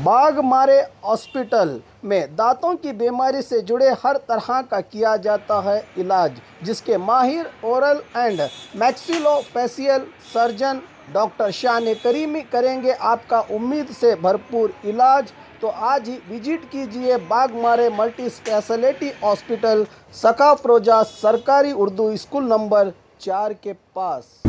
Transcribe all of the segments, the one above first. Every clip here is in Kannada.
बाघमारे हॉस्पिटल में दांतों की बीमारी से जुड़े हर तरह का किया जाता है इलाज, जिसके माहिर oral and maxillofacial surgeon doctor शान करीमी करेंगे आपका उम्मीद से भरपूर इलाज। तो आज ही विजिट कीजिए बाघमारे मल्टी स्पेशलिटी हॉस्पिटल, सकाफरोजा सरकारी उर्दू स्कूल नंबर 4 के पास।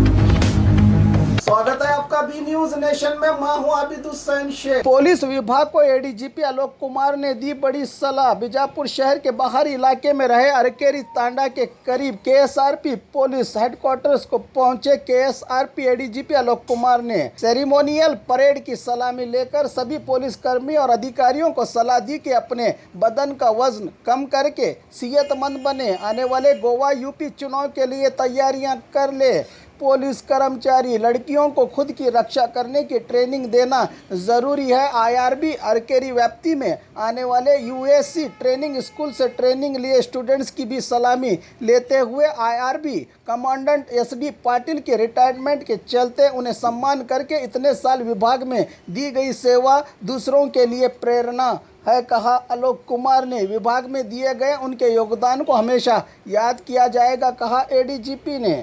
स्वागत है आपका बी न्यूज नेशन में। मैं हूं आबिद हुसैन शेख। पुलिस विभाग को एडीजीपी आलोक कुमार ने दी बड़ी सलाह। बीजापुर शहर के बाहरी इलाके में रहे अरकेरी तांडा के करीब केएसआरपी पुलिस हेडक्वार्टर्स को पहुंचे केएसआरपी एडीजीपी आलोक कुमार ने सेरेमोनियल परेड की सलामी लेकर सभी पुलिस कर्मी और अधिकारियों को सलाह दी कि अपने बदन का वजन कम करके सेहतमंद बने, आने वाले गोवा यूपी चुनाव के लिए तैयारियां कर ले। पुलिस कर्मचारी लड़कियों को खुद की रक्षा करने की ट्रेनिंग देना ज़रूरी है। आईआरबी अरकेरी व्याप्ति में आने वाले यूएससी ट्रेनिंग स्कूल से ट्रेनिंग लिए स्टूडेंट्स की भी सलामी लेते हुए आईआरबी कमांडेंट एसडी पाटिल के रिटायरमेंट के चलते उन्हें सम्मान करके इतने साल विभाग में दी गई सेवा दूसरों के लिए प्रेरणा है, कहा आलोक कुमार ने। विभाग में दिए गए उनके योगदान को हमेशा याद किया जाएगा, कहा एडीजीपी ने।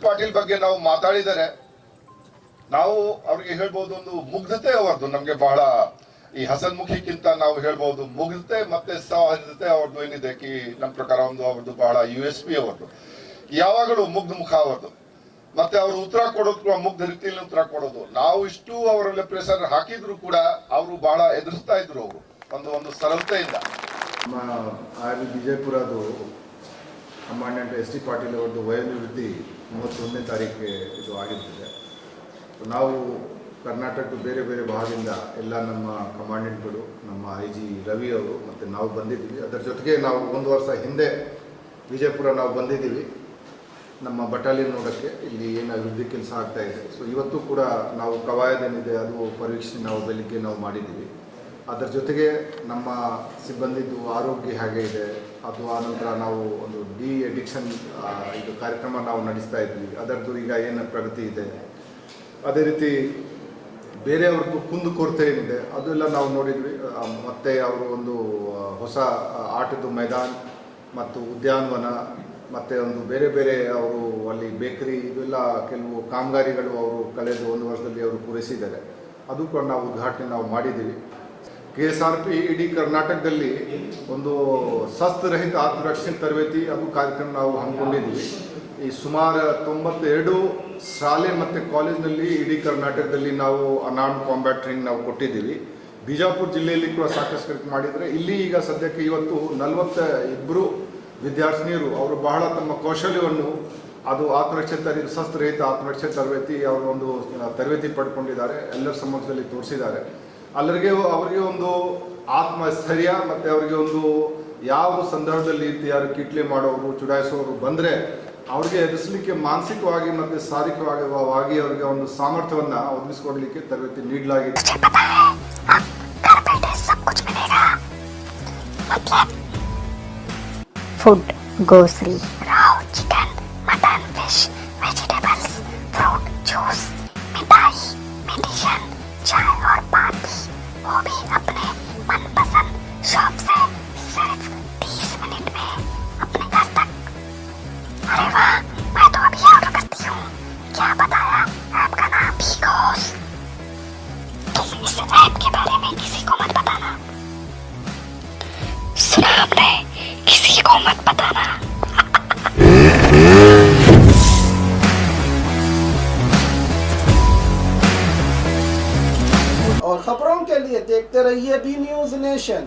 ಪಾಟೀಲ್ ಬಗ್ಗೆ ನಾವು ಮಾತಾಡಿದರೆ ನಾವು ಅವರಿಗೆ ಹೇಳ್ಬೋದು ಒಂದು ಮುಗ್ಧತೆ ಅವರದು ನಮಗೆ ಬಹಳ ಈ ಹಸನ್ಮುಖಿಕ್ಕಿಂತ ನಾವು ಹೇಳ್ಬೋದು ಮುಗ್ಧತೆ ಮತ್ತೆ ಸೌಹಾರ್ದತೆ ಅವರದು ಏನಿದೆ ಕಿ ನಮ್ಮ ಪ್ರಕಾರ ಒಂದು ಅವರದು ಬಹಳ ಯುಎಸ್ಪಿ ಅವರದು ಯಾವಾಗಲೂ ಮುಗ್ಧ ಮುಖ ಅವರದು ಮತ್ತೆ ಅವರು ಉತ್ತರ ಕೊಡೋದು ಮುಗ್ಧ ರೀತಿಯಲ್ಲಿ ಉತ್ತರ ಕೊಡೋದು ನಾವು ಇಷ್ಟು ಅವರಲ್ಲಿ ಪ್ರೆಷರ್ ಹಾಕಿದ್ರು ಕೂಡ ಅವರು ಬಹಳ ಎದುರಿಸ್ತಾ ಇದ್ರು ಅವರು ಒಂದು ಸರಳತೆಯಿಂದ ವಿಜಯಪುರದು ಕಮಾಂಡೆಂಟ್ ಎಸ್ ಟಿ ಪಾಟೀಲ್ ಅವರದ್ದು ವಯೋನಿವೃತ್ತಿ 31ನೇ ತಾರೀಕಿಗೆ ಇದು ಆಗಿರ್ತದೆ. ನಾವು ಕರ್ನಾಟಕದ ಬೇರೆ ಬೇರೆ ಭಾಗದಿಂದ ಎಲ್ಲ ನಮ್ಮ ಕಮಾಂಡೆಂಟ್ಗಳು, ನಮ್ಮ ಐ ಜಿ ರವಿ ಅವರು ಮತ್ತು ನಾವು ಬಂದಿದ್ದೀವಿ. ಅದರ ಜೊತೆಗೆ ನಾವು 1 ವರ್ಷ ಹಿಂದೆ ವಿಜಯಪುರ ನಾವು ಬಂದಿದ್ದೀವಿ ನಮ್ಮ ಬಟಾಲಿಯನ್ ನೋಡೋಕ್ಕೆ, ಇಲ್ಲಿ ಏನು ಅಭಿವೃದ್ಧಿ ಕೆಲಸ ಆಗ್ತಾ ಇದೆ. ಸೊ ಇವತ್ತು ಕೂಡ ನಾವು ಕವಾಯದ್ ಏನಿದೆ ಅದು ಪರೀಕ್ಷೆ ನಾವು ಬೆಳಿಗ್ಗೆ ನಾವು ಮಾಡಿದ್ದೀವಿ. ಅದರ ಜೊತೆಗೆ ನಮ್ಮ ಸಿಬ್ಬಂದಿದ್ದು ಆರೋಗ್ಯ ಹೇಗೆ ಇದೆ, ಅದು ಆನಂತರ ನಾವು ಒಂದು ಡಿ ಅಡಿಕ್ಷನ್ ಇದು ಕಾರ್ಯಕ್ರಮ ನಾವು ನಡೆಸ್ತಾ ಇದ್ವಿ, ಅದರದ್ದು ಈಗ ಏನು ಪ್ರಗತಿ ಇದೆ. ಅದೇ ರೀತಿ ಬೇರೆಯವ್ರದ್ದು ಕುಂದುಕೊರತೆ ಏನಿದೆ ಅದೆಲ್ಲ ನಾವು ನೋಡಿದ್ವಿ. ಮತ್ತು ಅವರು ಒಂದು ಹೊಸ ಆಟದ ಮೈದಾನ ಮತ್ತು ಉದ್ಯಾನವನ ಮತ್ತು ಒಂದು ಬೇರೆ ಬೇರೆ ಅವರು ಅಲ್ಲಿ ಬೇಕರಿ ಇವೆಲ್ಲ ಕೆಲವು ಕಾಮಗಾರಿಗಳು ಅವರು ಕಳೆದ 1 ವರ್ಷದಲ್ಲಿ ಅವರು ಪೂರೈಸಿದ್ದಾರೆ. ಅದು ಕೂಡ ನಾವು ಉದ್ಘಾಟನೆ ನಾವು ಮಾಡಿದ್ದೀವಿ. KSRP ಇಡೀ ಕರ್ನಾಟಕದಲ್ಲಿ ಒಂದು ಶಸ್ತ್ರರಹಿತ ಆತ್ಮರಕ್ಷಣೆ ತರಬೇತಿ ಅದು ಕಾರ್ಯಕ್ರಮ ನಾವು ಹಮ್ಮಿಕೊಂಡಿದ್ದೀವಿ. ಈ ಸುಮಾರು 92 ಶಾಲೆ ಮತ್ತು ಕಾಲೇಜಿನಲ್ಲಿ ಇಡೀ ಕರ್ನಾಟಕದಲ್ಲಿ ನಾವು ಅನಾರ್ಮ್ಡ್ ಕಾಂಬ್ಯಾಟ್ ಟ್ರೈನಿಂಗ್ ನಾವು ಕೊಟ್ಟಿದ್ದೀವಿ. ಬಿಜಾಪುರ ಜಿಲ್ಲೆಯಲ್ಲಿ ಕೂಡ ಸಾಕಷ್ಟು ಕಾರ್ಯಕ್ರಮ ಮಾಡಿದರೆ ಇಲ್ಲಿ ಈಗ ಸದ್ಯಕ್ಕೆ ಇವತ್ತು 42 ವಿದ್ಯಾರ್ಥಿನಿಯರು ಅವರು ಬಹಳ ತಮ್ಮ ಕೌಶಲ್ಯವನ್ನು ಅದು ಆತ್ಮರಕ್ಷಣೆ ಶಸ್ತ್ರರಹಿತ ಆತ್ಮರಕ್ಷಣೆ ತರಬೇತಿ ಅವರು ಒಂದು ತರಬೇತಿ ಪಡ್ಕೊಂಡಿದ್ದಾರೆ, ಎಲ್ಲರ ಸಮ್ಮುಖದಲ್ಲಿ ತೋರಿಸಿದ್ದಾರೆ. ಅವರಿಗೆ ಒಂದು ಆತ್ಮಸ್ಥೈರ್ಯ ಮತ್ತು ಅವರಿಗೆ ಒಂದು ಯಾವ ಸಂದರ್ಭದಲ್ಲಿ ಯಾರು ಕಿಟ್ಲೆ ಮಾಡೋರು ಚುಡಾಯಿಸೋರು ಬಂದರೆ ಅವ್ರಿಗೆ ಎದುರಿಸಲಿಕ್ಕೆ ಮಾನಸಿಕವಾಗಿ ಮತ್ತು ಶಾರೀರಿಕವಾಗಿ ಅವರಿಗೆ ಒಂದು ಸಾಮರ್ಥ್ಯವನ್ನು ಒದಗಿಸಿಕೊಡಲಿಕ್ಕೆ ತರಬೇತಿ ನೀಡಲಾಗಿದೆ. Food, grocery, raw chicken, mutton, fish, vegetables, fruit, juice, मिठाई, मेडिसिन, चाय और पानी, वो भी अपने मनपसंद शॉप से सिर्फ 30 मिनट में अपने घर तक। अरे वाह, मैं तो अभी ऑर्डर करती हूँ। क्या बताया आपका नाम? भीगोस। तुम इस ऐप के बारे में किसी को मत बताना। सुना आपने? किसी को मत बताना। और खबरों के लिए देखते रहिए बी न्यूज़ नेशन।